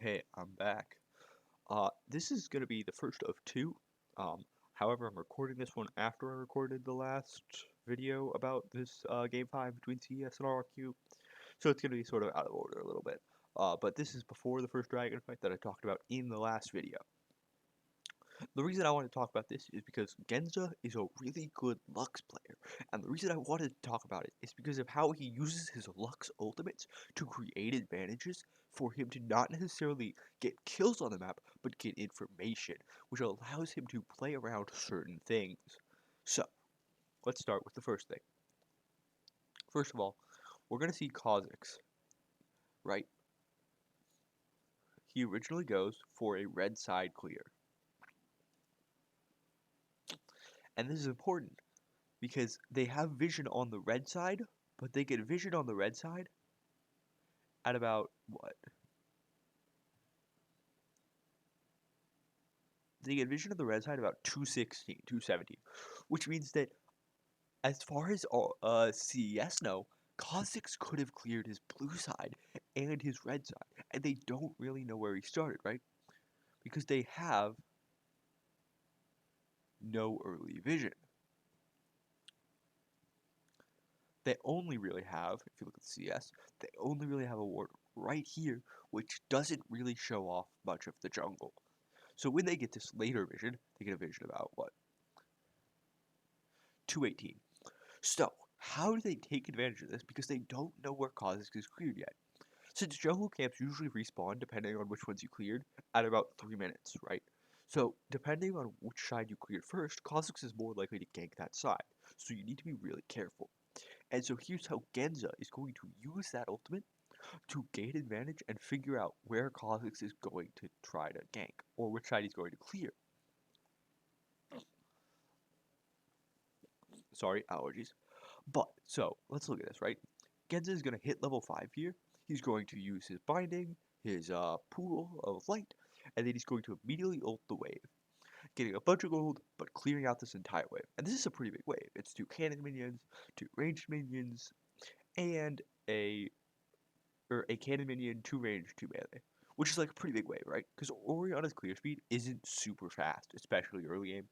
Hey, I'm back. This is gonna be the first of two. However, I'm recording this one after I recorded the last video about this Game 5 between CES and RRQ, so it's gonna be sort of out of order a little bit. But this is before the first dragon fight that I talked about in the last video. The reason I want to talk about this is because Genza is a really good Lux player, and the reason I wanted to talk about it is because of how he uses his Lux ultimates to create advantages for him to not necessarily get kills on the map, but get information, which allows him to play around certain things. So, let's start with the first thing. First of all, we're going to see Kha'Zix, right? He originally goes for a red side clear. And this is important because they have vision on the red side, but they get vision on the red side at about what? They get vision on the red side about 216, 217, which means that as far as CES know, Kha'Zix could have cleared his blue side and his red side, and they don't really know where he started, right? Because they have no early vision. They only really have, if you look at CS, they only really have a ward right here, which doesn't really show off much of the jungle. So when they get this later vision, they get a vision about what? 218. So, how do they take advantage of this? Because they don't know where Kha'Zix is cleared yet. Since jungle camps usually respawn, depending on which ones you cleared, at about 3 minutes, right? So, depending on which side you cleared first, Kha'Zix is more likely to gank that side. So you need to be really careful. And so here's how Genza is going to use that ultimate to gain advantage and figure out where Kha'Zix is going to try to gank, or which side he's going to clear. Sorry, allergies. But, so, let's look at this, right? Genza is going to hit level 5 here. He's going to use his binding, his pool of light, and then he's going to immediately ult the wave, getting a bunch of gold, but clearing out this entire wave. And this is a pretty big wave. It's 2 cannon minions, 2 ranged minions, and a cannon minion, 2 ranged, 2 melee. Which is like a pretty big wave, right? Because Oriana's clear speed isn't super fast, especially early game.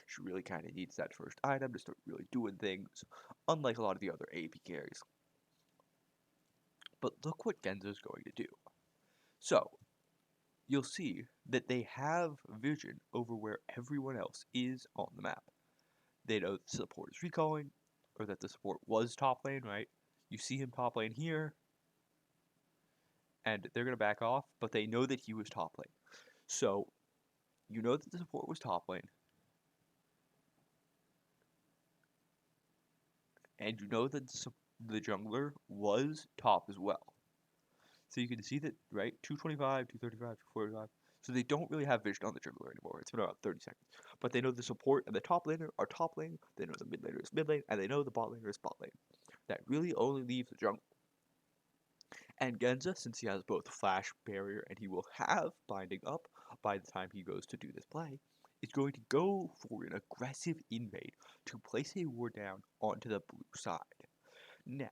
She really kind of needs that first item to start really doing things, unlike a lot of the other AP carries. But look what Genza's going to do. So, you'll see that they have vision over where everyone else is on the map. They know the support is recalling, or that the support was top lane, right? You see him top lane here, and they're going to back off, but they know that he was top lane. So, you know that the support was top lane, and you know that the jungler was top as well. So you can see that, right? 225, 235, 245. So they don't really have vision on the jungler anymore. It's been about 30 seconds. But they know the support and the top laner are top lane, they know the mid laner is mid lane, and they know the bot laner is bot lane. That really only leaves the jungle. And Genza, since he has both Flash, Barrier, and he will have Binding up by the time he goes to do this play, is going to go for an aggressive invade to place a ward down onto the blue side. Now,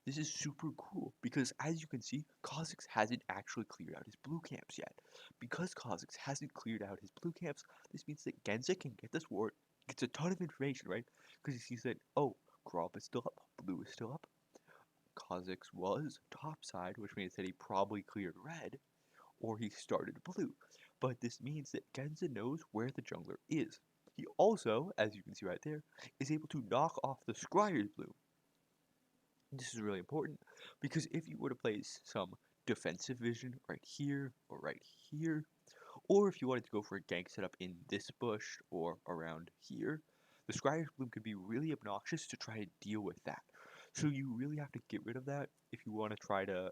this is super cool because as you can see, Kha'Zix hasn't actually cleared out his blue camps yet. Because Kha'Zix hasn't cleared out his blue camps, this means that Genza can get this ward, gets a ton of information, right? Because he sees that, oh, Gromp is still up, blue is still up. Kha'Zix was topside, which means that he probably cleared red, or he started blue. But this means that Genza knows where the jungler is. He also, as you can see right there, is able to knock off the Scryer's blue. This is really important because if you were to place some defensive vision right here or right here, or if you wanted to go for a gank setup in this bush or around here, the Scryer's Bloom could be really obnoxious to try to deal with that. So you really have to get rid of that if you want to try to,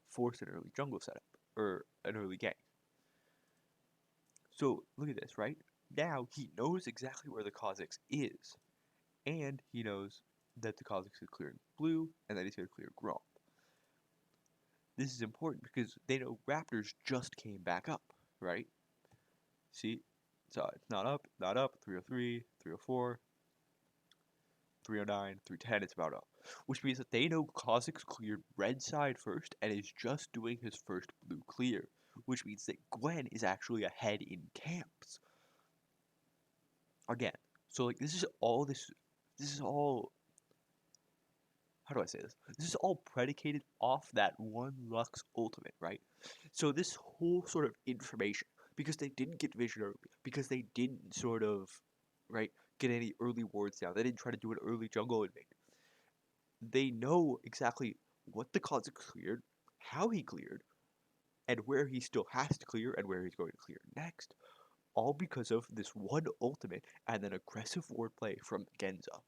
force an early jungle setup or an early gank. So look at this, right? Now he knows exactly where the Kha'Zix is, and he knows that the Kha'Zix is clearing blue, and that he's going to clear Gromp. This is important because they know Raptors just came back up, right? See? So it's not up, 303, 304, 309, 310, it's about up. Which means that they know Kha'Zix cleared red side first and is just doing his first blue clear, which means that Gwen is actually ahead in camps. Again, so like this is all how do I say this? This is all predicated off that one Lux ultimate, right? So this whole sort of information, because they didn't get vision early, because they didn't sort of, right, get any early wards down, they didn't try to do an early jungle invade. They know exactly what the Kha'Zix cleared, how he cleared, and where he still has to clear and where he's going to clear next, all because of this one ultimate and then aggressive wordplay from Genza.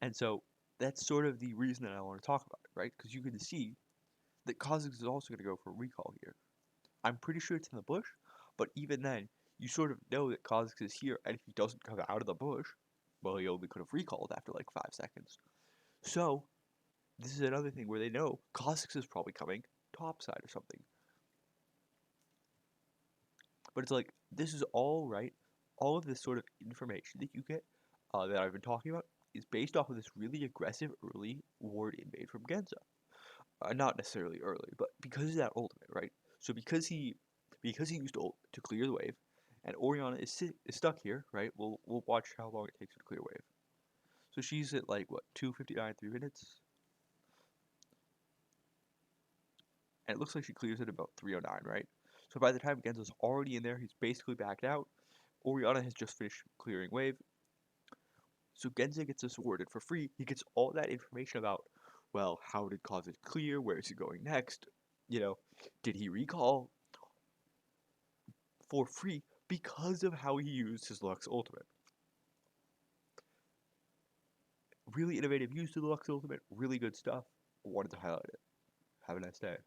And so that's sort of the reason that I want to talk about it, right? Because you can see that Kha'Zix is also going to go for a recall here. I'm pretty sure it's in the bush, but even then, you sort of know that Kha'Zix is here, and if he doesn't come out of the bush, well, he only could have recalled after like 5 seconds. So, this is another thing where they know Kha'Zix is probably coming topside or something. But it's like, this is all right. All of this sort of information that you get, that I've been talking about, is based off of this really aggressive early ward invade from Genza. Not necessarily early, but because of that ultimate, right? So because he used ult to clear the wave, and Orianna is stuck here, right? We'll watch how long it takes her to clear wave. So she's at like what 2:59, 3 minutes, and it looks like she clears it about 3:09, right? So by the time Genzo's already in there, he's basically backed out. Orianna has just finished clearing wave. So Genza gets this awarded for free. He gets all that information about, well, how did Kha'Zix clear? Where is he going next? You know, did he recall? For free because of how he used his Lux Ultimate. Really innovative use of the Lux Ultimate, really good stuff. Wanted to highlight it. Have a nice day.